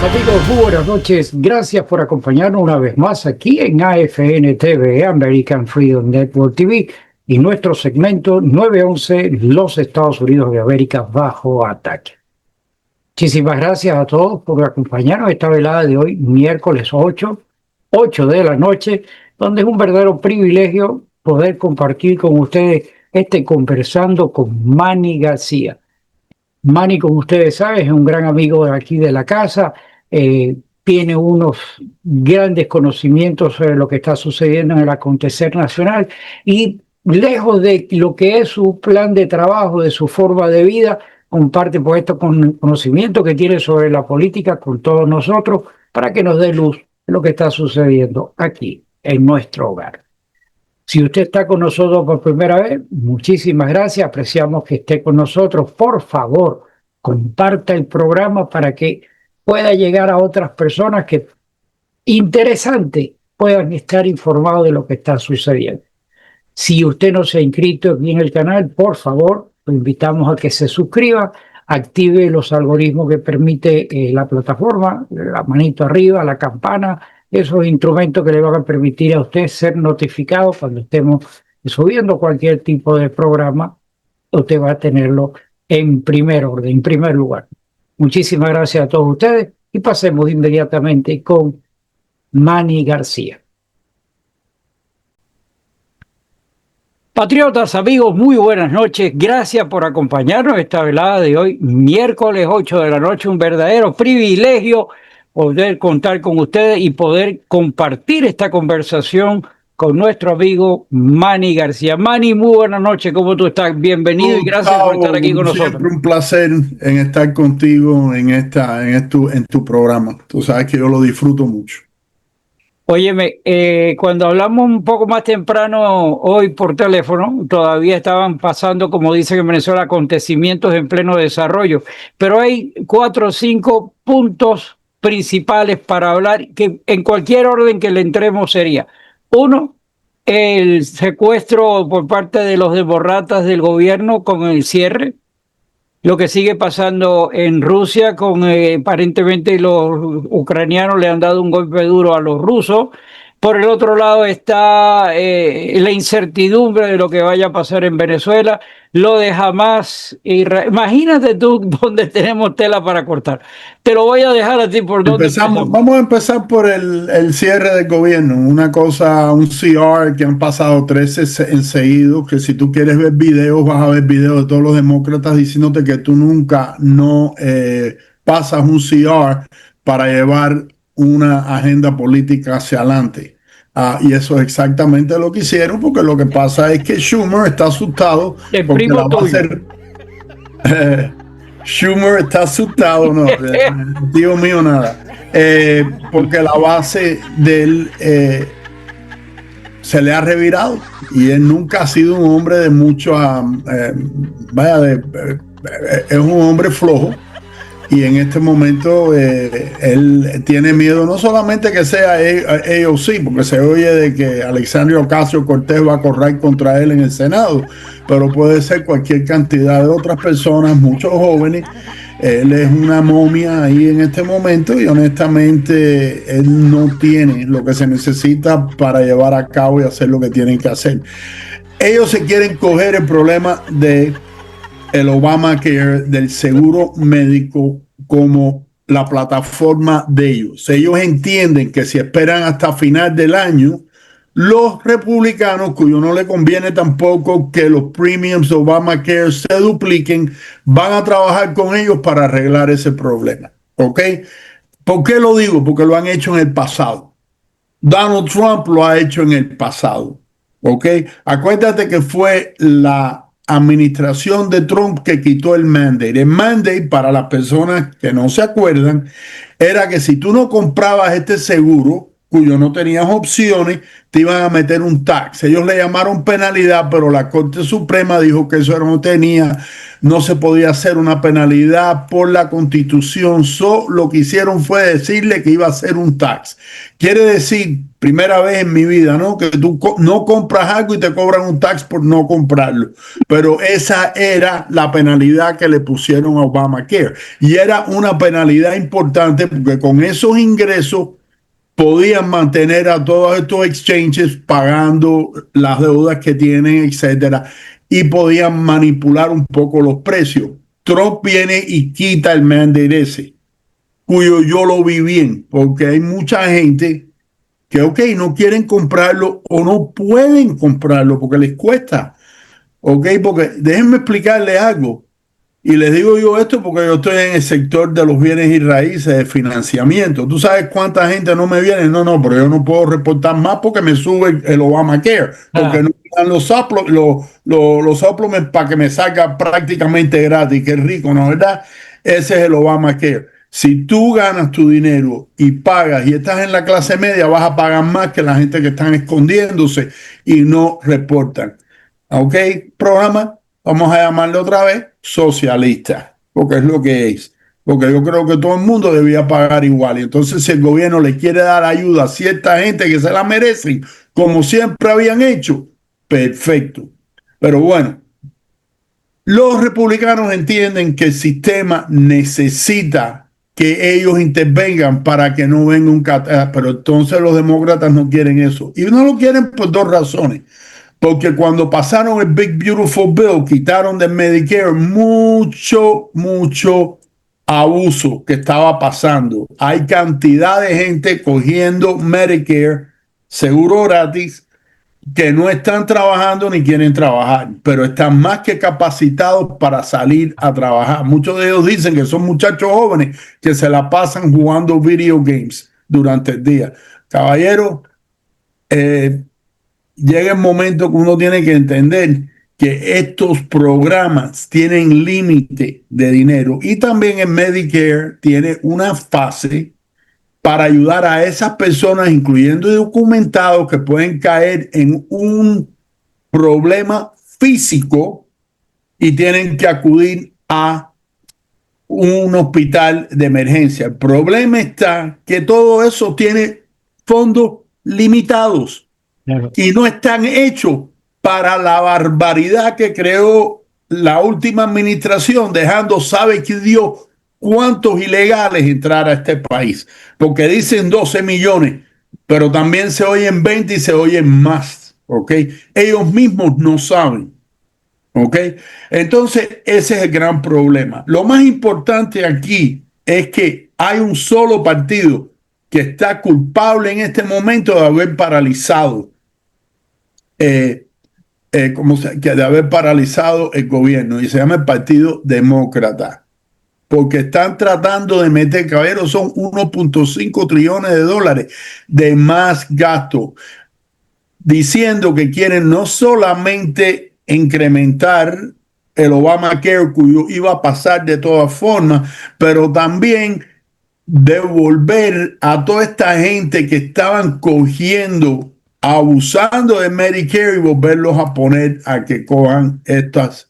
Amigos, muy buenas noches. Gracias por acompañarnos una vez más aquí en AFN TV, American Freedom Network TV, y nuestro segmento 911, los Estados Unidos de América bajo ataque. Muchísimas gracias a todos por acompañarnos esta velada de hoy, miércoles 8 de la noche, donde es un verdadero privilegio poder compartir con ustedes Conversando con Manny García. Manny, como ustedes saben, es un gran amigo de aquí de la casa. Tiene unos grandes conocimientos sobre lo que está sucediendo en el acontecer nacional y lejos de lo que es su plan de trabajo, de su forma de vida, comparte pues esto con el conocimiento que tiene sobre la política con todos nosotros para que nos dé luz de lo que está sucediendo aquí en nuestro hogar. Si usted está con nosotros por primera vez, muchísimas gracias, apreciamos que esté con nosotros. Por favor, comparta el programa para que pueda llegar a otras personas que interesante puedan estar informados de lo que está sucediendo. Si usted no se ha inscrito aquí en el canal, por favor, lo invitamos a que se suscriba, active los algoritmos que permite la plataforma, la manito arriba, la campana, esos instrumentos que le van a permitir a usted ser notificado cuando estemos subiendo cualquier tipo de programa. Usted va a tenerlo en primer orden, en primer lugar. Muchísimas gracias a todos ustedes y pasemos inmediatamente con Manny García. Patriotas, amigos, muy buenas noches. Gracias por acompañarnos esta velada de hoy, miércoles 8 de la noche. Un verdadero privilegio poder contar con ustedes y poder compartir esta conversación con nuestro amigo Manny García. Manny, muy buenas noches. ¿Cómo tú estás? Bienvenido y gracias por estar aquí con nosotros. Siempre un placer en estar contigo en tu programa. Tú sabes que yo lo disfruto mucho. Óyeme, cuando hablamos un poco más temprano hoy por teléfono, todavía estaban pasando, como dicen en Venezuela, acontecimientos en pleno desarrollo, pero hay 4 o 5 puntos principales para hablar, que en cualquier orden que le entremos sería: uno, el secuestro por parte de los demócratas del gobierno con el cierre, lo que sigue pasando en Rusia con aparentemente los ucranianos le han dado un golpe duro a los rusos. Por el otro lado está la incertidumbre de lo que vaya a pasar en Venezuela, lo de Hamas. Imagínate tú donde tenemos tela para cortar. Te lo voy a dejar a ti por donde empezamos. Vamos a empezar por el cierre del gobierno. Una cosa, un CR que han pasado 13 enseguidos, que si tú quieres ver videos, vas a ver videos de todos los demócratas diciéndote que tú nunca pasas un CR para llevar una agenda política hacia adelante. Y eso es exactamente lo que hicieron, porque lo que pasa es que Schumer está asustado. El primo tuyo. Schumer está asustado, no, tío mío, nada. Porque la base de él se le ha revirado y él nunca ha sido un hombre de mucho, es un hombre flojo. Y en este momento él tiene miedo no solamente que sea AOC, porque se oye de que Alexandria Ocasio-Cortez va a correr contra él en el Senado, pero puede ser cualquier cantidad de otras personas, muchos jóvenes. Él es una momia ahí en este momento y honestamente él no tiene lo que se necesita para llevar a cabo y hacer lo que tienen que hacer. Ellos se quieren coger el problema de el Obamacare, del seguro médico, como la plataforma de ellos. Ellos entienden que si esperan hasta final del año, los republicanos, cuyo no le conviene tampoco que los premiums de Obamacare se dupliquen, van a trabajar con ellos para arreglar ese problema. ¿Ok? ¿Por qué lo digo? Porque lo han hecho en el pasado. Donald Trump lo ha hecho en el pasado. ¿Ok? Acuérdate que fue la administración de Trump que quitó el mandate. El mandate, para las personas que no se acuerdan, era que si tú no comprabas este seguro, cuyo no tenías opciones, te iban a meter un tax. Ellos le llamaron penalidad, pero la Corte Suprema dijo que eso no se podía hacer una penalidad por la Constitución. Lo que hicieron fue decirle que iba a ser un tax. Quiere decir, primera vez en mi vida, ¿no? Que tú no compras algo y te cobran un tax por no comprarlo. Pero esa era la penalidad que le pusieron a Obamacare. Y era una penalidad importante porque con esos ingresos podían mantener a todos estos exchanges pagando las deudas que tienen, etcétera, y podían manipular un poco los precios. Trump viene y quita el mandate ese, cuyo yo lo vi bien, porque hay mucha gente que, ok, no quieren comprarlo o no pueden comprarlo porque les cuesta. Ok, porque déjenme explicarles algo. Y les digo yo esto porque yo estoy en el sector de los bienes y raíces de financiamiento. ¿Tú sabes cuánta gente no me viene? No, pero yo no puedo reportar más porque me sube el Obamacare. Porque no me dan los supplements para que me salga prácticamente gratis. Qué rico, ¿no? ¿Verdad? Ese es el Obamacare. Si tú ganas tu dinero y pagas y estás en la clase media, vas a pagar más que la gente que están escondiéndose y no reportan. ¿Ok? Programa. Vamos a llamarle otra vez socialista, porque es lo que es. Porque yo creo que todo el mundo debía pagar igual. Y entonces, si el gobierno le quiere dar ayuda a cierta gente que se la merecen, como siempre habían hecho, perfecto. Pero bueno, los republicanos entienden que el sistema necesita que ellos intervengan para que no venga un catástrofe. Pero entonces los demócratas no quieren eso. Y no lo quieren por dos razones. Porque cuando pasaron el Big Beautiful Bill, quitaron del Medicare mucho abuso que estaba pasando. Hay cantidad de gente cogiendo Medicare, seguro gratis, que no están trabajando ni quieren trabajar, pero están más que capacitados para salir a trabajar. Muchos de ellos dicen que son muchachos jóvenes que se la pasan jugando video games durante el día. Caballero, llega el momento que uno tiene que entender que estos programas tienen límite de dinero y también el Medicare tiene una fase para ayudar a esas personas, incluyendo documentados, que pueden caer en un problema físico y tienen que acudir a un hospital de emergencia. El problema está que todo eso tiene fondos limitados. Claro. Y no están hechos para la barbaridad que creó la última administración, dejando, sabe que Dios, cuántos ilegales entrar a este país, porque dicen 12 millones, pero también se oyen 20 y se oyen más, ¿ok? Ellos mismos no saben, ¿ok? Entonces, ese es el gran problema. Lo más importante aquí es que hay un solo partido que está culpable en este momento de haber paralizado de haber paralizado el gobierno, y se llama el Partido Demócrata, porque están tratando de meter, caballero, son 1.5 trillones de dólares de más gasto, diciendo que quieren no solamente incrementar el Obamacare, cuyo iba a pasar de todas formas, pero también devolver a toda esta gente que estaban cogiendo, abusando de Medicare, y volverlos a poner a que cojan estos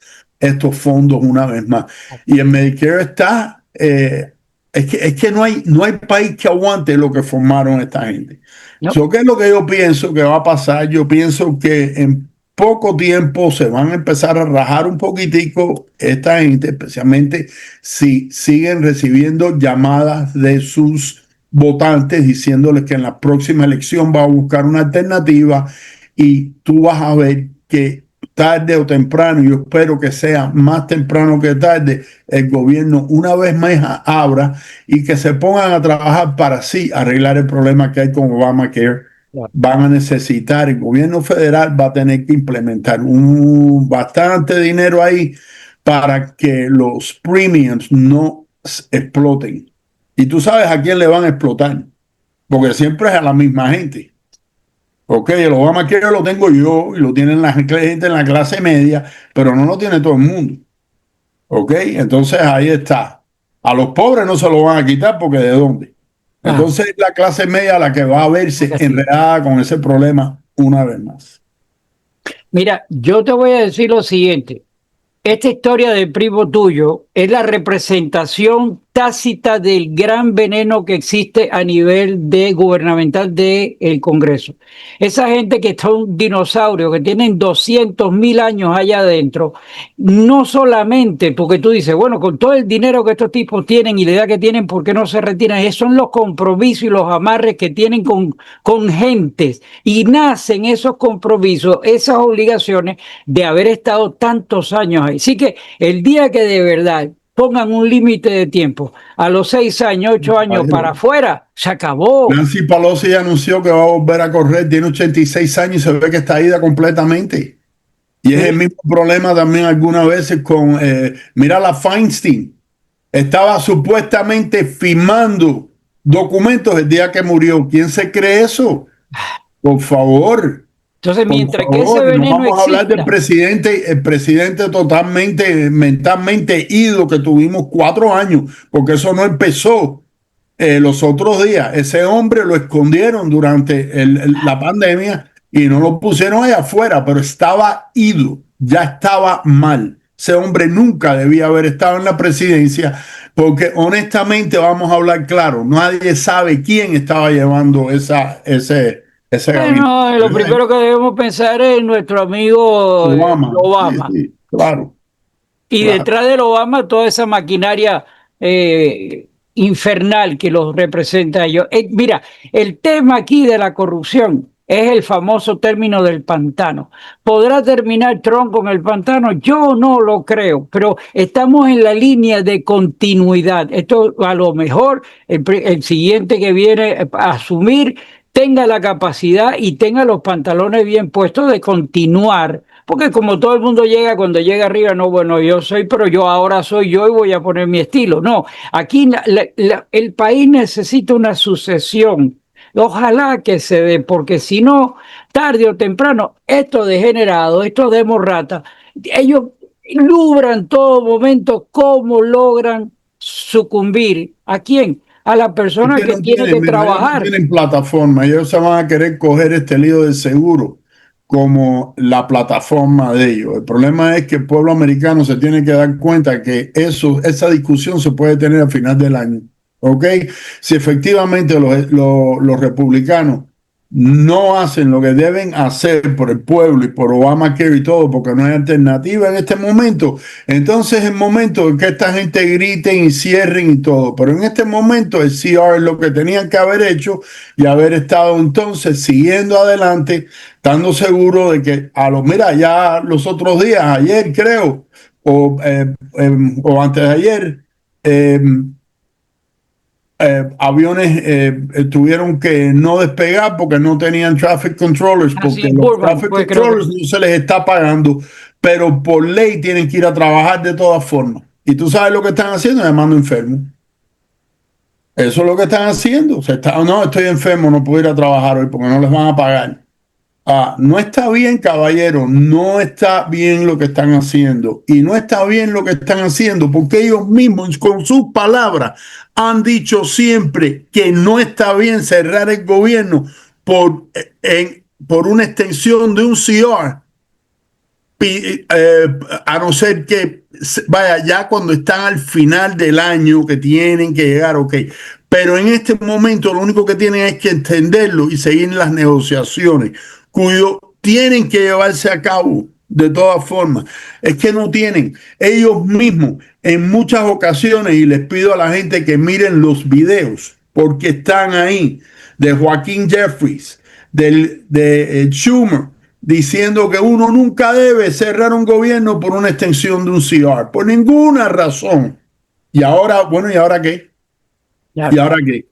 fondos una vez más. Y el Medicare está, es que no hay país que aguante lo que formaron esta gente. No. ¿Qué es lo que yo pienso que va a pasar? Yo pienso que en poco tiempo se van a empezar a rajar un poquitico esta gente, especialmente si siguen recibiendo llamadas de sus votantes diciéndoles que en la próxima elección va a buscar una alternativa, y tú vas a ver que tarde o temprano, yo espero que sea más temprano que tarde, el gobierno una vez más abra y que se pongan a trabajar para así arreglar el problema que hay con Obamacare. Van a necesitar, el gobierno federal va a tener que implementar bastante dinero ahí para que los premiums no exploten. Y tú sabes a quién le van a explotar, porque siempre es a la misma gente. Ok, el Obamacare lo tengo yo y lo tienen la gente en la clase media, pero no lo tiene todo el mundo. Ok, entonces ahí está. A los pobres no se lo van a quitar, porque ¿de dónde? Ah, Entonces es la clase media la que va a verse así. enredada con ese problema una vez más. Mira, yo te voy a decir lo siguiente. Esta historia del primo tuyo es la representación tácita del gran veneno que existe a nivel de gubernamental del Congreso. Esa gente que son dinosaurios, que tienen 200.000 años allá adentro, no solamente porque tú dices, bueno, con todo el dinero que estos tipos tienen y la edad que tienen, ¿por qué no se retiran? Esos son los compromisos y los amarres que tienen con gentes y nacen esos compromisos, esas obligaciones de haber estado tantos años ahí. Así que el día que de verdad pongan un límite de tiempo, a los 6 años, 8 años para afuera, se acabó. Nancy Pelosi anunció que va a volver a correr, tiene 86 años y se ve que está ida completamente. Y es el mismo problema también algunas veces con, mira la Feinstein, estaba supuestamente firmando documentos el día que murió. ¿Quién se cree eso? Por favor, Entonces, por mientras que ese favor, no veneno vamos a hablar del exista, presidente, el presidente totalmente mentalmente ido que tuvimos 4 años, porque eso no empezó los otros días. Ese hombre lo escondieron durante la pandemia y no lo pusieron allá afuera, pero estaba ido, ya estaba mal. Ese hombre nunca debía haber estado en la presidencia, porque honestamente vamos a hablar claro, nadie sabe quién estaba llevando ese gabinete. bueno, lo primero que debemos pensar es en nuestro amigo Obama, sí, Obama. sí, claro, Y claro. detrás del Obama, toda esa maquinaria infernal que los representa a ellos. Mira, el tema aquí de la corrupción es el famoso término del pantano. ¿Podrá terminar Trump con el pantano? Yo no lo creo, pero estamos en la línea de continuidad. Esto a lo mejor el siguiente que viene a asumir tenga la capacidad y tenga los pantalones bien puestos de continuar, porque como todo el mundo llega, cuando llega arriba, no, bueno, yo soy, pero yo ahora soy yo y voy a poner mi estilo. No, aquí el país necesita una sucesión. Ojalá que se dé, porque si no, tarde o temprano, estos degenerados, estos demorratas, ellos lubran todo momento cómo logran sucumbir. ¿A quién? A la Es persona que que no tiene tienen, que mira, ellos no trabajar. tienen plataforma, ellos se van a querer coger este lío del seguro como la plataforma de ellos. El problema es que el pueblo americano se tiene que dar cuenta que esa discusión se puede tener al final del año. ¿Ok? Si efectivamente los republicanos no hacen lo que deben hacer por el pueblo y por Obamacare y todo, porque no hay alternativa en este momento, entonces es el momento en que esta gente griten y cierren y todo. Pero en este momento el CR es lo que tenían que haber hecho y haber estado entonces siguiendo adelante, estando seguro de que mira, ya los otros días, ayer creo, o antes de ayer, aviones tuvieron que no despegar porque no tenían traffic controllers, porque Así, los Burbank, traffic pues creo que controllers no se les está pagando, pero por ley tienen que ir a trabajar de todas formas. Y tú sabes lo que están haciendo, llamando enfermos. Eso es lo que están haciendo. No, estoy enfermo, no puedo ir a trabajar hoy porque no les van a pagar. No está bien, caballero, no está bien lo que están haciendo. Y no está bien lo que están haciendo porque ellos mismos con sus palabras han dicho siempre que no está bien cerrar el gobierno por una extensión de un CR. A no ser que, vaya, ya cuando están al final del año que tienen que llegar, ok. Pero en este momento lo único que tienen es que entenderlo y seguir las negociaciones, cuyo tienen que llevarse a cabo de todas formas. Es que no tienen ellos mismos en muchas ocasiones, y les pido a la gente que miren los videos, porque están ahí, de Joaquín Jeffries, de Schumer, diciendo que uno nunca debe cerrar un gobierno por una extensión de un CR, por ninguna razón. Y ahora, bueno, ¿y ahora qué? ya. ¿Y ahora qué?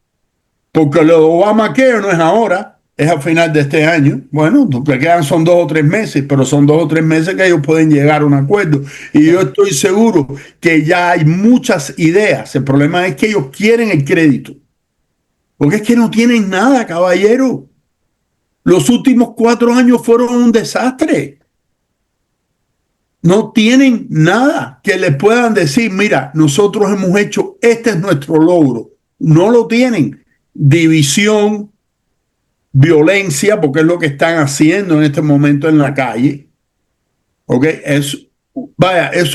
Porque lo de Obamacare no es ahora, es al final de este año. Bueno, lo que quedan son 2 o 3 meses, pero son 2 o 3 meses que ellos pueden llegar a un acuerdo. Y yo estoy seguro que ya hay muchas ideas. El problema es que ellos quieren el crédito. Porque es que no tienen nada, caballero. Los últimos 4 años fueron un desastre. No tienen nada que le puedan decir, mira, nosotros hemos hecho, este es nuestro logro. No lo tienen. división, violencia, porque es lo que están haciendo en este momento en la calle. ¿Ok? Es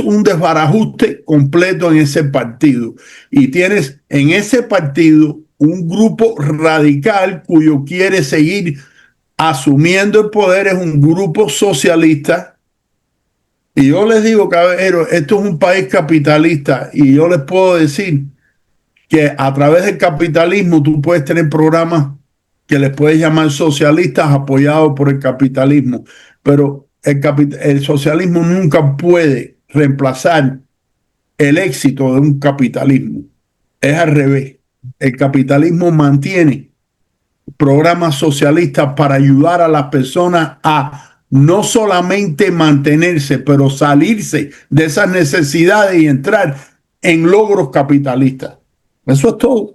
un desbarajuste completo en ese partido. Y tienes en ese partido un grupo radical cuyo quiere seguir asumiendo el poder, es un grupo socialista. Y yo les digo, caballero, esto es un país capitalista y yo les puedo decir que a través del capitalismo tú puedes tener programas que les puedes llamar socialistas apoyados por el capitalismo, pero el socialismo nunca puede reemplazar el éxito de un capitalismo. Es al revés. El capitalismo mantiene programas socialistas para ayudar a las personas a no solamente mantenerse, pero salirse de esas necesidades y entrar en logros capitalistas. Eso es todo.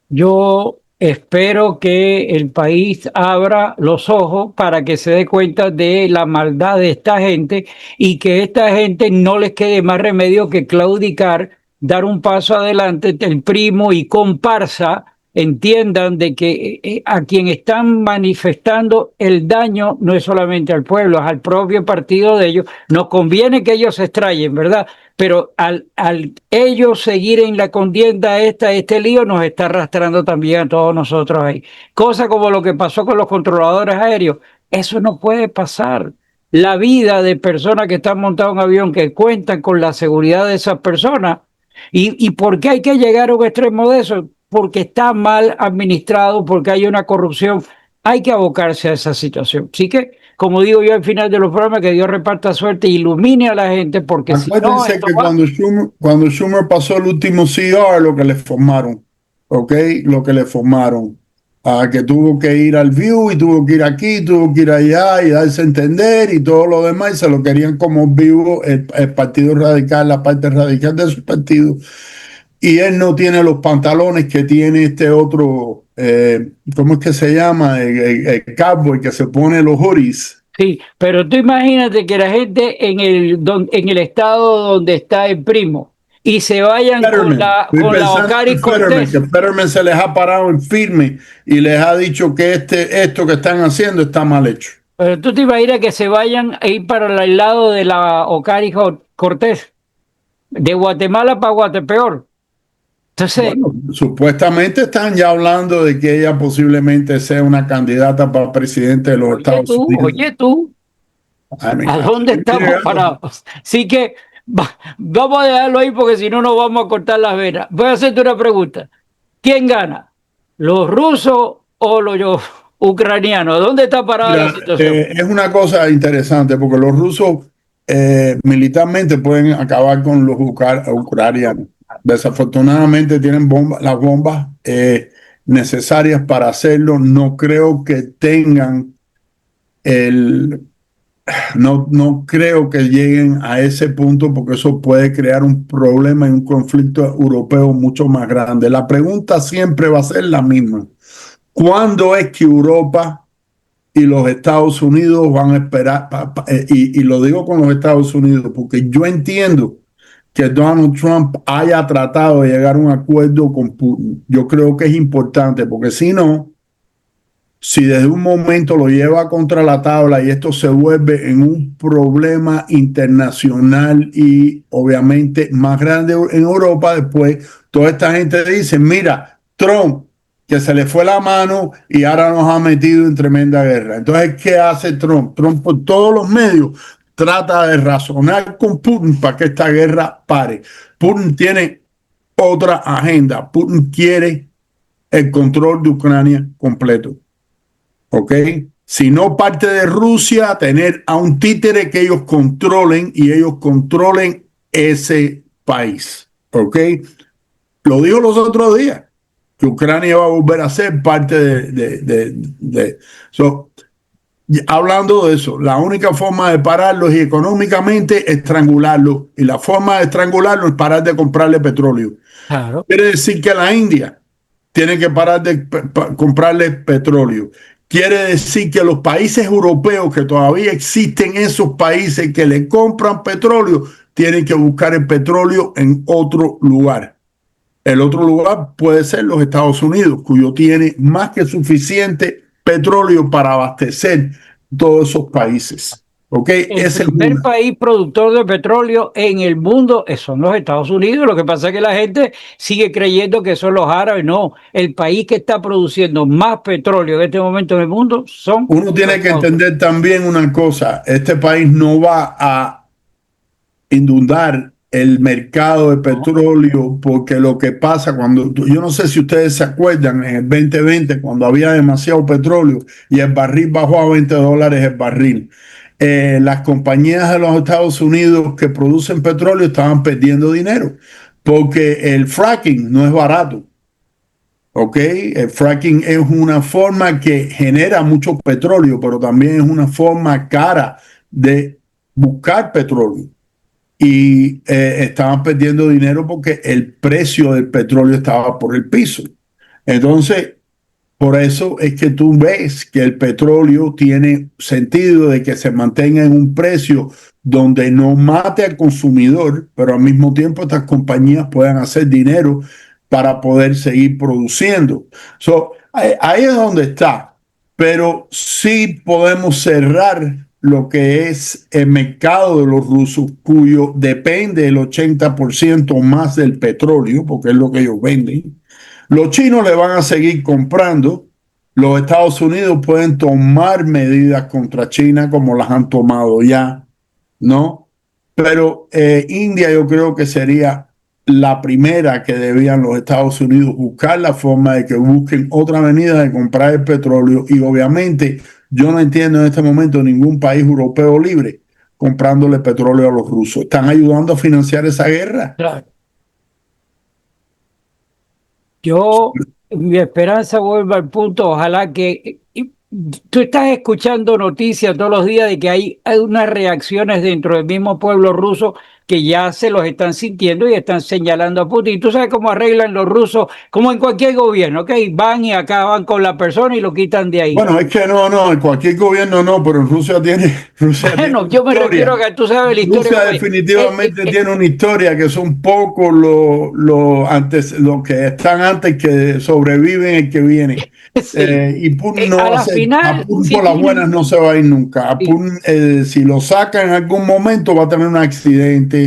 Yo espero que el país abra los ojos para que se dé cuenta de la maldad de esta gente y que esta gente no les quede más remedio que claudicar, dar un paso adelante. El primo y comparsa entiendan de que a quien están manifestando el daño no es solamente al pueblo, es al propio partido de ellos. Nos conviene que ellos se extrayen, ¿verdad? Pero al ellos seguir en la contienda este lío nos está arrastrando también a todos nosotros ahí. Cosa como lo que pasó con los controladores aéreos. Eso no puede pasar. La vida de personas que están montadas en un avión, que cuentan con la seguridad de esas personas. ¿Y por qué hay que llegar a un extremo de eso? Porque está mal administrado, porque hay una corrupción. Hay que abocarse a esa situación. Así que, como digo yo al final de los programas, que Dios reparta suerte e ilumine a la gente, porque acuérdense si no, que cuando Schumer pasó el último CR, lo que le formaron, ¿ok? Lo que le formaron, que tuvo que ir al View y tuvo que ir aquí, tuvo que ir allá y darse a entender y todo lo demás, y se lo querían como vivo el Partido Radical, la parte radical de su partido. Y él no tiene los pantalones que tiene este otro, ¿cómo es que se llama? El cowboy que se pone los hoodies. Sí, pero tú imagínate que la gente en el estado donde está el primo y se vayan con la Ocasio Cortez. Que Fetterman se les ha parado en firme y les ha dicho que esto que están haciendo está mal hecho. Pero tú te imaginas que se vayan a ir para el lado de la Ocasio Cortez, de Guatemala para Guatepeor. Entonces, bueno, supuestamente están ya hablando de que ella posiblemente sea una candidata para presidente de los Estados Unidos. Oye tú, ¿a dónde estamos parados? Así que vamos a dejarlo ahí porque si no nos vamos a cortar las venas. Voy a hacerte una pregunta. ¿Quién gana? ¿Los rusos o los ucranianos? ¿Dónde está parada la situación? Es una cosa interesante porque los rusos militarmente pueden acabar con los ucranianos. Desafortunadamente tienen las bombas necesarias para hacerlo. No creo que tengan no creo que lleguen a ese punto porque eso puede crear un problema y un conflicto europeo mucho más grande. La pregunta siempre va a ser la misma. ¿Cuándo es que Europa y los Estados Unidos van a esperar? Y lo digo con los Estados Unidos porque yo entiendo que Donald Trump haya tratado de llegar a un acuerdo con Putin. Yo creo que es importante porque si no, si desde un momento lo lleva contra la tabla y esto se vuelve en un problema internacional y obviamente más grande en Europa, después toda esta gente dice, mira, Trump, que se le fue la mano y ahora nos ha metido en tremenda guerra. Entonces, ¿qué hace Trump? Trump por todos los medios trata de razonar con Putin para que esta guerra pare. Putin tiene otra agenda. Putin quiere el control de Ucrania completo. ¿Ok? Si no parte de Rusia, tener a un títere que ellos controlen y ellos controlen ese país. ¿Ok? Lo dijo los otros días, que Ucrania va a volver a ser parte hablando de eso, la única forma de pararlos y económicamente es estrangularlos. Y la forma de estrangularlos es parar de comprarle petróleo. Claro. Quiere decir que la India tiene que parar de comprarle petróleo. Quiere decir que los países europeos que todavía existen, esos países que le compran petróleo, tienen que buscar el petróleo en otro lugar. El otro lugar puede ser los Estados Unidos, cuyo tiene más que suficiente petróleo para abastecer todos esos países. ¿Ok? El Esa es primer una. país productor de petróleo en el mundo son los Estados Unidos. Lo que pasa es que la gente sigue creyendo que son los árabes. No, el país que está produciendo más petróleo en este momento en el mundo son Uno los tiene que Estados Unidos. entender también una cosa, este país no va a inundar el mercado de ¿No? petróleo, porque lo que pasa cuando, yo no sé si ustedes se acuerdan, en el 2020, cuando había demasiado petróleo y el barril bajó a $20 el barril, las compañías de los Estados Unidos que producen petróleo estaban perdiendo dinero, porque el fracking no es barato. ¿Ok? El fracking es una forma que genera mucho petróleo, pero también es una forma cara de buscar petróleo y estaban perdiendo dinero porque el precio del petróleo estaba por el piso. Entonces, por eso es que tú ves que el petróleo tiene sentido de que se mantenga en un precio donde no mate al consumidor, pero al mismo tiempo estas compañías puedan hacer dinero para poder seguir produciendo. Ahí es donde está, pero sí podemos cerrar lo que es el mercado de los rusos, cuyo depende el 80% más del petróleo, porque es lo que ellos venden. Los chinos le van a seguir comprando. Los Estados Unidos pueden tomar medidas contra China como las han tomado ya, ¿no? Pero India yo creo que sería la primera que debían los Estados Unidos buscar la forma de que busquen otra manera de comprar el petróleo, y obviamente yo no entiendo en este momento ningún país europeo libre comprándole petróleo a los rusos. Están ayudando a financiar esa guerra. Claro. Yo, mi esperanza vuelve al punto, ojalá que tú estás escuchando noticias todos los días de que hay unas reacciones dentro del mismo pueblo ruso que ya se los están sintiendo y están señalando a Putin. Tú sabes cómo arreglan los rusos, como en cualquier gobierno, ¿ok? Van y acaban con la persona y lo quitan de ahí. Bueno, es que no, en cualquier gobierno no, pero en Rusia tiene Bueno, una yo me refiero a historia. que tú sabes la historia. Rusia definitivamente tiene una historia que son pocos los que están antes que sobreviven y que vienen. Sí. Y Putin no A va a la ser, a final, Putin sí por las buenas tienen. no se va a ir nunca. A Sí. Putin, si lo saca en algún momento va a tener un accidente,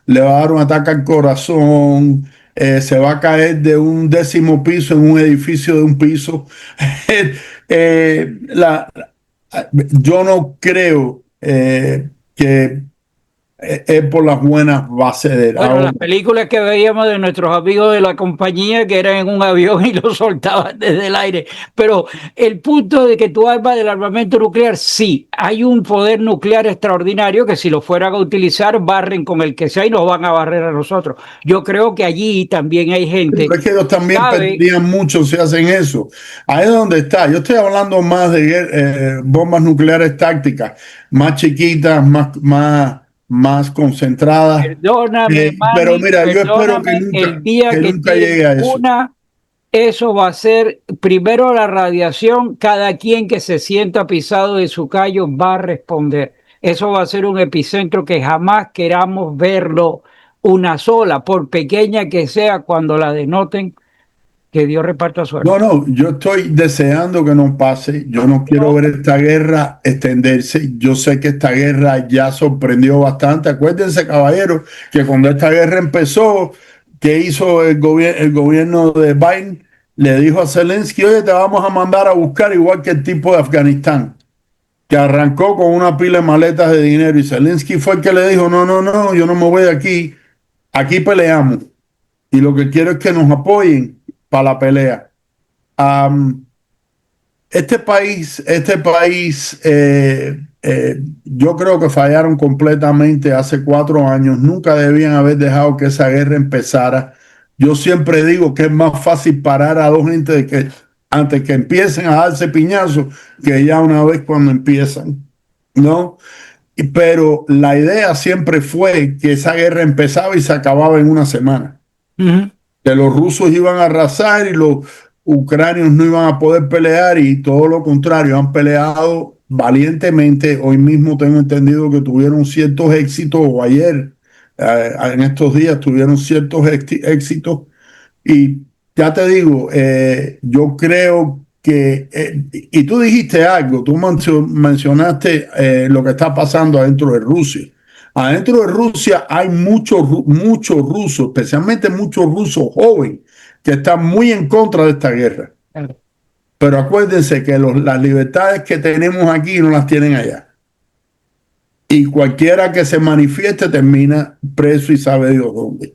le va a dar un ataque al corazón, se va a caer de un 10º piso en un edificio de un piso. Yo no creo que es por las buenas va a ceder. Bueno, Ahora, las películas que veíamos de nuestros amigos de la compañía que eran en un avión y lo soltaban desde el aire. Pero el punto de que tú hablas del armamento nuclear, sí, hay un poder nuclear extraordinario que si lo fueran a utilizar, barren con el que sea y nos van a barrer a nosotros. Yo creo que allí también hay gente pero es que ellos que también sabe. perderían mucho si hacen eso. Ahí es donde está. Yo estoy hablando más de bombas nucleares tácticas, más chiquitas, más concentradas. Perdóname, Pero Manny, mira, yo espero perdóname, el que día que nunca tiren llegue a eso. una, eso va a ser primero la radiación, cada quien que se sienta pisado de su callo va a responder. Eso va a ser un epicentro que jamás queramos verlo una sola, por pequeña que sea, cuando la denoten, que Dios reparta No, suerte. no, yo estoy deseando que no pase. Yo no quiero ver esta guerra extenderse. Yo sé que esta guerra ya sorprendió bastante. Acuérdense, caballeros, que cuando esta guerra empezó, ¿qué hizo el gobierno de Biden? Le dijo a Zelensky: oye, te vamos a mandar a buscar igual que el tipo de Afganistán, que arrancó con una pila de maletas de dinero. Y Zelensky fue el que le dijo: no, no, no, yo no me voy de aquí. Aquí peleamos. Y lo que quiero es que nos apoyen para la pelea. Um, este país, yo creo que fallaron completamente hace 4 años. Nunca debían haber dejado que esa guerra empezara. Yo siempre digo que es más fácil parar a dos gente antes que empiecen a darse piñazos que ya una vez cuando empiezan, ¿no? Pero la idea siempre fue que esa guerra empezaba y se acababa en una semana, Ujú. que los rusos iban a arrasar y los ucranios no iban a poder pelear, y todo lo contrario, han peleado valientemente. Hoy mismo tengo entendido que tuvieron ciertos éxitos, o ayer, en estos días tuvieron ciertos éxitos, Y ya te digo, yo creo que, y tú dijiste algo, tú mencionaste lo que está pasando adentro de Rusia. Adentro de Rusia hay muchos rusos, especialmente muchos rusos jóvenes, que están muy en contra de esta guerra. Claro. Pero acuérdense que las libertades que tenemos aquí no las tienen allá. Y cualquiera que se manifieste termina preso y sabe Dios dónde.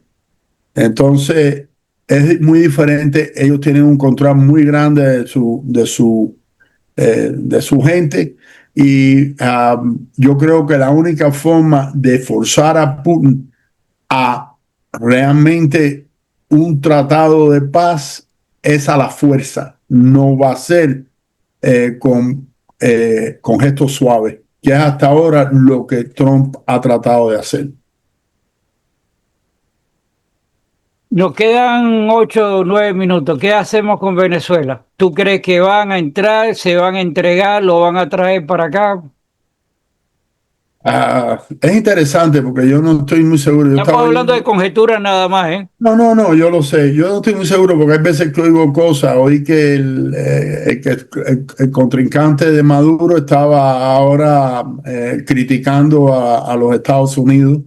Entonces, es muy diferente. Ellos tienen un control muy grande de su gente. Y yo creo que la única forma de forzar a Putin a realmente un tratado de paz es a la fuerza. No va a ser con gestos suaves, que es hasta ahora lo que Trump ha tratado de hacer. Nos quedan 8 o 9 minutos. ¿Qué hacemos con Venezuela? ¿Tú crees que van a entrar, se van a entregar, lo van a traer para acá? Es interesante porque yo no estoy muy seguro. Estamos hablando de conjeturas nada más, ¿eh? No, yo lo sé. Yo no estoy muy seguro porque hay veces que oigo cosas. Oí que el contrincante de Maduro estaba ahora criticando a los Estados Unidos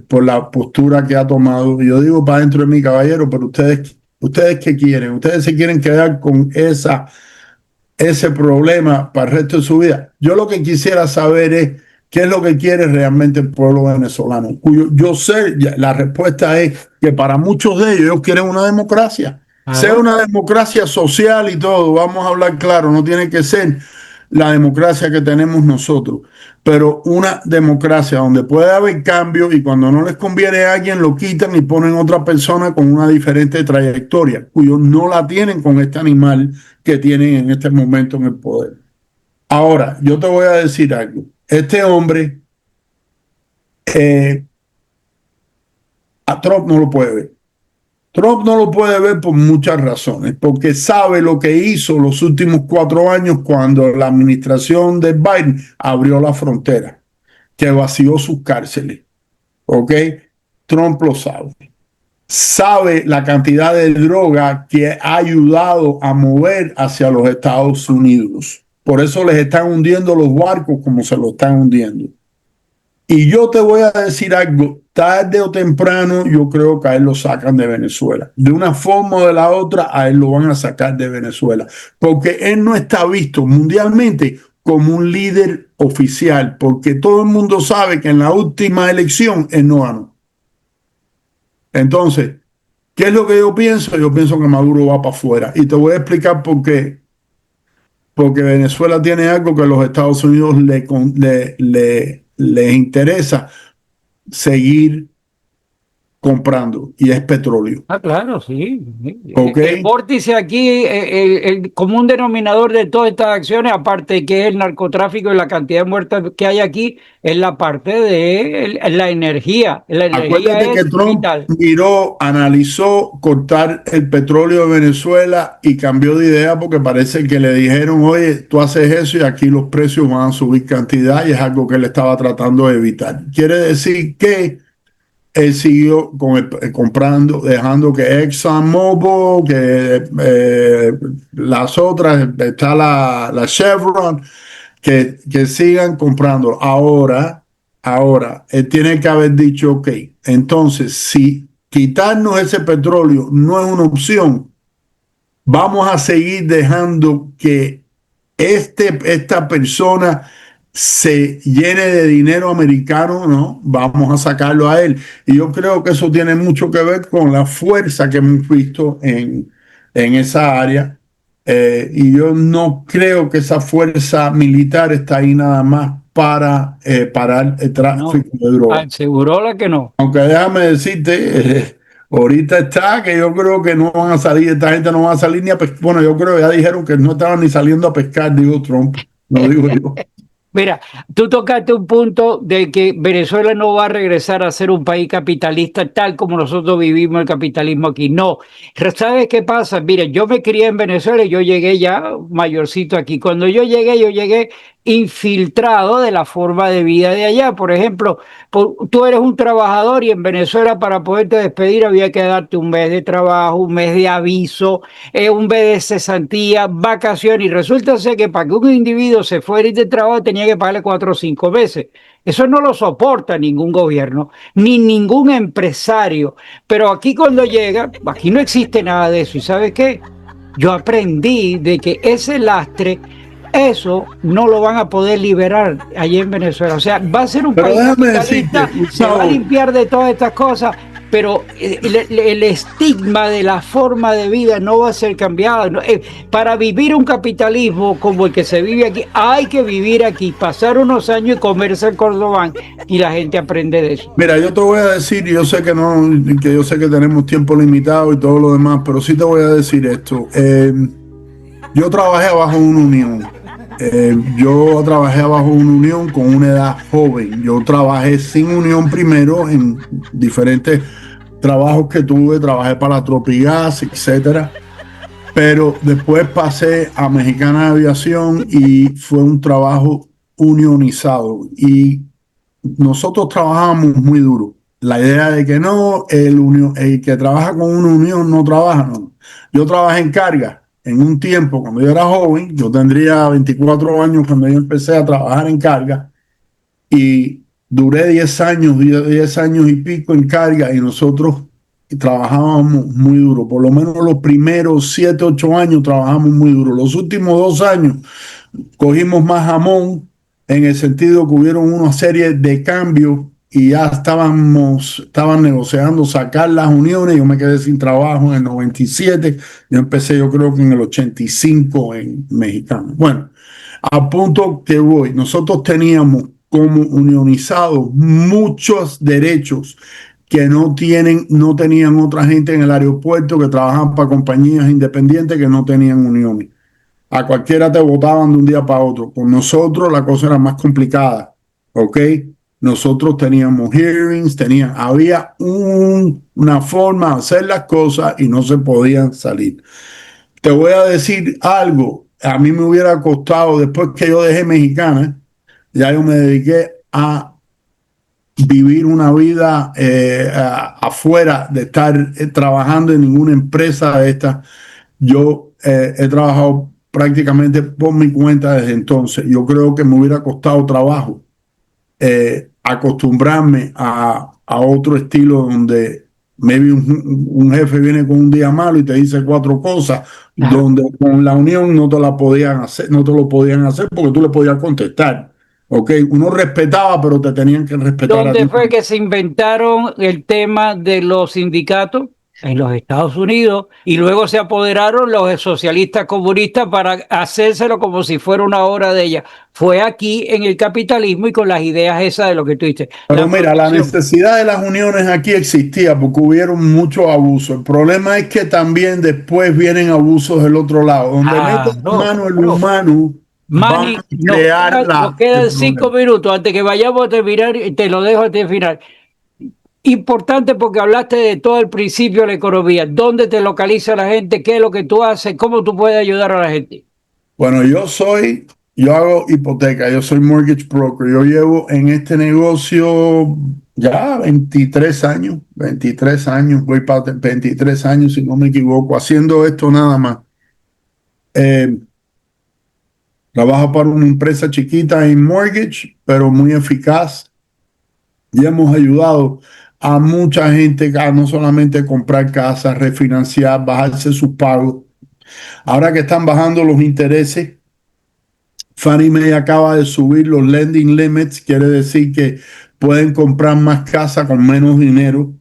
por la postura que ha tomado. Yo digo para dentro de mi caballero, pero ustedes ¿qué quieren? ¿Ustedes se quieren quedar con ese problema para el resto de su vida? Yo lo que quisiera saber es qué es lo que quiere realmente el pueblo venezolano, cuyo yo sé, la respuesta es que para muchos de ellos quieren una democracia, sea una democracia social y todo, vamos a hablar claro, no tiene que ser la democracia que tenemos nosotros, pero una democracia donde puede haber cambio y cuando no les conviene a alguien lo quitan y ponen otra persona con una diferente trayectoria, cuyo no la tienen con este animal que tienen en este momento en el poder. Ahora, yo te voy a decir algo. Este hombre, a Trump no lo puede ver. Trump no lo puede ver por muchas razones, porque sabe lo que hizo los últimos 4 años cuando la administración de Biden abrió la frontera, que vació sus cárceles. ¿Ok? Trump lo sabe. Sabe la cantidad de droga que ha ayudado a mover hacia los Estados Unidos. Por eso les están hundiendo los barcos como se lo están hundiendo. Y yo te voy a decir algo, tarde o temprano yo creo que a él lo sacan de Venezuela. De una forma o de la otra a él lo van a sacar de Venezuela. Porque él no está visto mundialmente como un líder oficial. Porque todo el mundo sabe que en la última elección él no ganó. Entonces, ¿qué es lo que yo pienso? Yo pienso que Maduro va para afuera. Y te voy a explicar por qué. Porque Venezuela tiene algo que a los Estados Unidos les interesa seguir comprando, y es petróleo. Claro, sí. Okay. El vórtice aquí, el común denominador de todas estas acciones, aparte de que es el narcotráfico y la cantidad de muertes que hay aquí, es la parte de la energía. La energía Acuérdate que Trump analizó cortar el petróleo de Venezuela y cambió de idea porque parece que le dijeron, oye, tú haces eso y aquí los precios van a subir cantidad, y es algo que él estaba tratando de evitar. Quiere decir que él siguió comprando, dejando que ExxonMobil, que las otras, está la Chevron, que sigan comprando. Ahora, él tiene que haber dicho, ok, entonces, si quitarnos ese petróleo no es una opción, vamos a seguir dejando que esta persona se llene de dinero americano, ¿no? Vamos a sacarlo a él. Y yo creo que eso tiene mucho que ver con la fuerza que hemos visto en esa área. Y yo no creo que esa fuerza militar está ahí nada más para parar el tráfico de drogas. Aseguró que no. Aunque déjame decirte, ahorita está que yo creo que no van a salir, esta gente no va a salir ni a pescar. Bueno, yo creo que ya dijeron que no estaban ni saliendo a pescar, digo Trump, no digo yo. Mira, tú tocaste un punto de que Venezuela no va a regresar a ser un país capitalista tal como nosotros vivimos el capitalismo aquí. No. ¿Sabes qué pasa? Mira, yo me crié en Venezuela y yo llegué ya mayorcito aquí. Cuando yo llegué infiltrado de la forma de vida de allá. Por ejemplo, tú eres un trabajador y en Venezuela para poderte despedir había que darte un mes de trabajo, un mes de aviso, un mes de cesantía, vacaciones, y resulta ser que para que un individuo se fuera de trabajo tenía que pagarle 4 o 5 veces. Eso no lo soporta ningún gobierno, ni ningún empresario. Pero aquí cuando llega, aquí no existe nada de eso. ¿Y sabes qué? Yo aprendí de que ese lastre, eso no lo van a poder liberar allí en Venezuela. O sea, va a ser un Pero país déjame capitalista, decirte, se va a Gustavo, limpiar de todas estas cosas, pero el estigma de la forma de vida no va a ser cambiado. Para vivir un capitalismo como el que se vive aquí, hay que vivir aquí, pasar unos años y comerse el cordobán, y la gente aprende de eso. mira, yo te voy a decir, yo sé que no, que yo sé que tenemos tiempo limitado y todo lo demás, pero sí te voy a decir esto. Yo trabajé bajo una unión. Yo trabajé bajo una unión con una edad joven. Yo trabajé sin unión primero en diferentes trabajos que tuve. Trabajé para Tropigas, etcétera. Pero después pasé a Mexicana de Aviación y fue un trabajo unionizado. Y nosotros trabajábamos muy duro. La idea de que no, el que trabaja con una unión no trabaja, no. Yo trabajé en carga en un tiempo, cuando yo era joven, yo tendría 24 años cuando yo empecé a trabajar en carga y duré 10 años, 10 años y pico en carga y nosotros trabajábamos muy duro. Por lo menos los primeros 7, 8 años trabajamos muy duro. Los últimos 2 años cogimos más jamón en el sentido que hubieron una serie de cambios y ya estaban negociando sacar las uniones. Yo me quedé sin trabajo en el 97. Yo empecé, yo creo que en el 85 en Mexicano. Bueno, a punto que voy, nosotros teníamos como unionizados muchos derechos que no tenían otra gente en el aeropuerto, que trabajaban para compañías independientes que no tenían uniones. A cualquiera te votaban de un día para otro. Con nosotros la cosa era más complicada, ¿ok? Nosotros teníamos hearings, había una forma de hacer las cosas y no se podían salir. Te voy a decir algo, a mí me hubiera costado, después que yo dejé Mexicana, ya yo me dediqué a vivir una vida afuera de estar trabajando en ninguna empresa de esta. Yo he trabajado prácticamente por mi cuenta desde entonces. Yo creo que me hubiera costado trabajo acostumbrarme a otro estilo donde maybe un jefe viene con un día malo y te dice 4 cosas, Claro. donde con la unión no te la podían hacer, no te lo podían hacer porque tú le podías contestar. Ok, uno respetaba, pero te tenían que respetar a ¿Dónde ti. fue que se inventaron el tema de los sindicatos? En los Estados Unidos, y luego se apoderaron los socialistas comunistas para hacérselo como si fuera una obra de ella. Fue aquí en el capitalismo y con las ideas esas de lo que tú dices. Pero La mira, la protección. necesidad de las uniones aquí existía porque hubieron muchos abusos. El problema es que también después vienen abusos del otro lado. Donde mete Ah, la no, mano el no. humano, van Manny, a crear nos el quedan problema. 5 minutos antes que vayamos a terminar y te lo dejo hasta el final. Importante porque hablaste de todo el principio de la economía. ¿Dónde te localiza la gente? ¿Qué es lo que tú haces? ¿Cómo tú puedes ayudar a la gente? Bueno, yo hago hipoteca, yo soy mortgage broker. Yo llevo en este negocio ya 23 años, voy para 23 años si no me equivoco, haciendo esto nada más. Eh, Trabajo para una empresa chiquita en mortgage, pero muy eficaz. Y hemos ayudado a mucha gente a no solamente comprar casas, refinanciar, bajarse sus pagos. Ahora que están bajando los intereses, Fannie Mae acaba de subir los lending limits, quiere decir que pueden comprar más casas con menos dinero.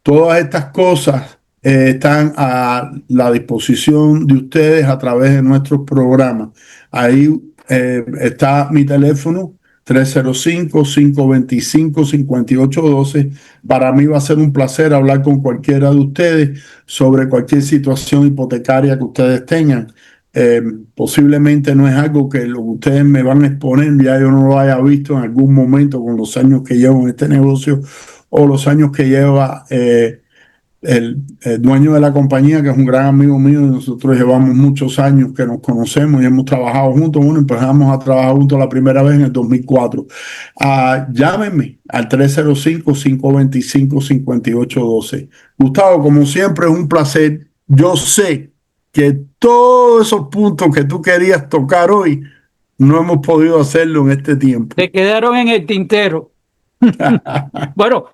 Todas estas cosas están a la disposición de ustedes a través de nuestros programas. Ahí está mi teléfono 305-525-5812. Para mí va a ser un placer hablar con cualquiera de ustedes sobre cualquier situación hipotecaria que ustedes tengan. Posiblemente no es algo que lo que ustedes me van a exponer, ya yo no lo haya visto en algún momento con los años que llevo en este negocio o los años que lleva el dueño de la compañía, que es un gran amigo mío, y nosotros llevamos muchos años que nos conocemos y hemos trabajado juntos. Bueno, empezamos a trabajar juntos la primera vez en el 2004. Llámenme al 305-525-5812. Gustavo, como siempre, es un placer. Yo sé que todos esos puntos que tú querías tocar hoy no hemos podido hacerlo en este tiempo. Te quedaron en el tintero. Bueno,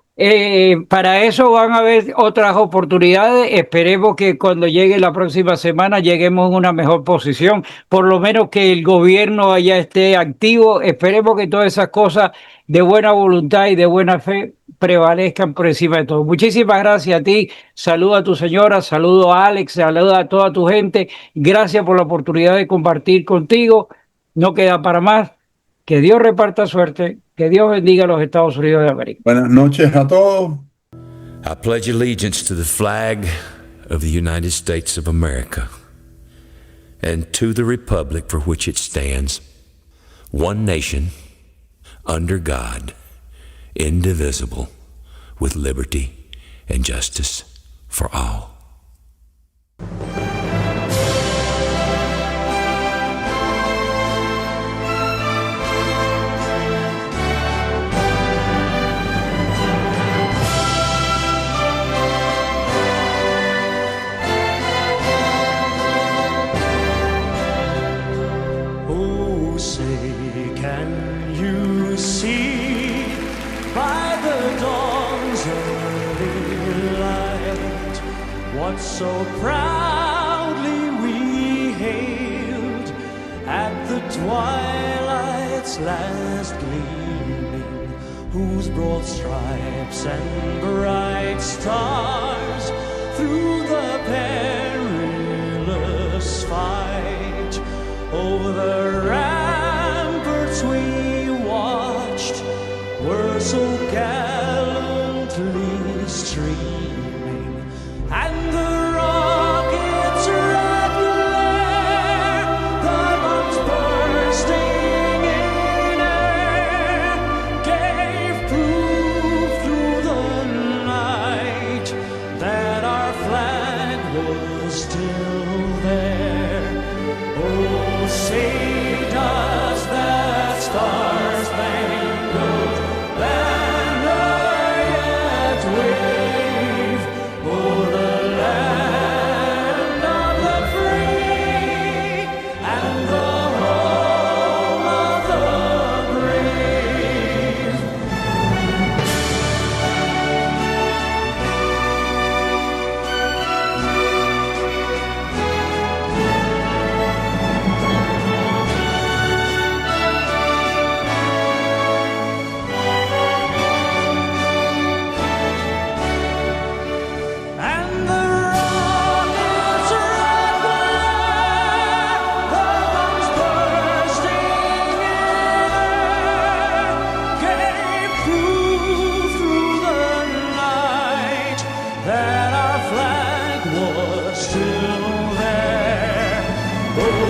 para eso van a haber otras oportunidades. Esperemos que cuando llegue la próxima semana lleguemos en una mejor posición, por lo menos que el gobierno allá esté activo. Esperemos que todas esas cosas de buena voluntad y de buena fe prevalezcan por encima de todo. Muchísimas gracias a ti. Saludo a tu señora, saludo a Alex, saludo a toda tu gente. Gracias por la oportunidad de compartir contigo. No queda para más. Que Dios reparta suerte, que Dios bendiga a los Estados Unidos de América. Buenas noches a todos. I pledge allegiance to the flag of the United States of America and to the republic for which it stands, one nation, under God, indivisible, with liberty and justice for all. So proudly we hailed at the twilight's last gleaming, whose broad stripes and bright stars through the perilous fight over the ramparts we watched were so gallantly streaming, and the rockets' red glare, the bombs bursting in air, gave proof through the night that our flag was still there. Oh, say does that star-spangled banner yet wave o'er the land of the free and the home of the brave? And the rockets' red glare, the bombs bursting in air, gave proof through the night that our flag was still there. Oh,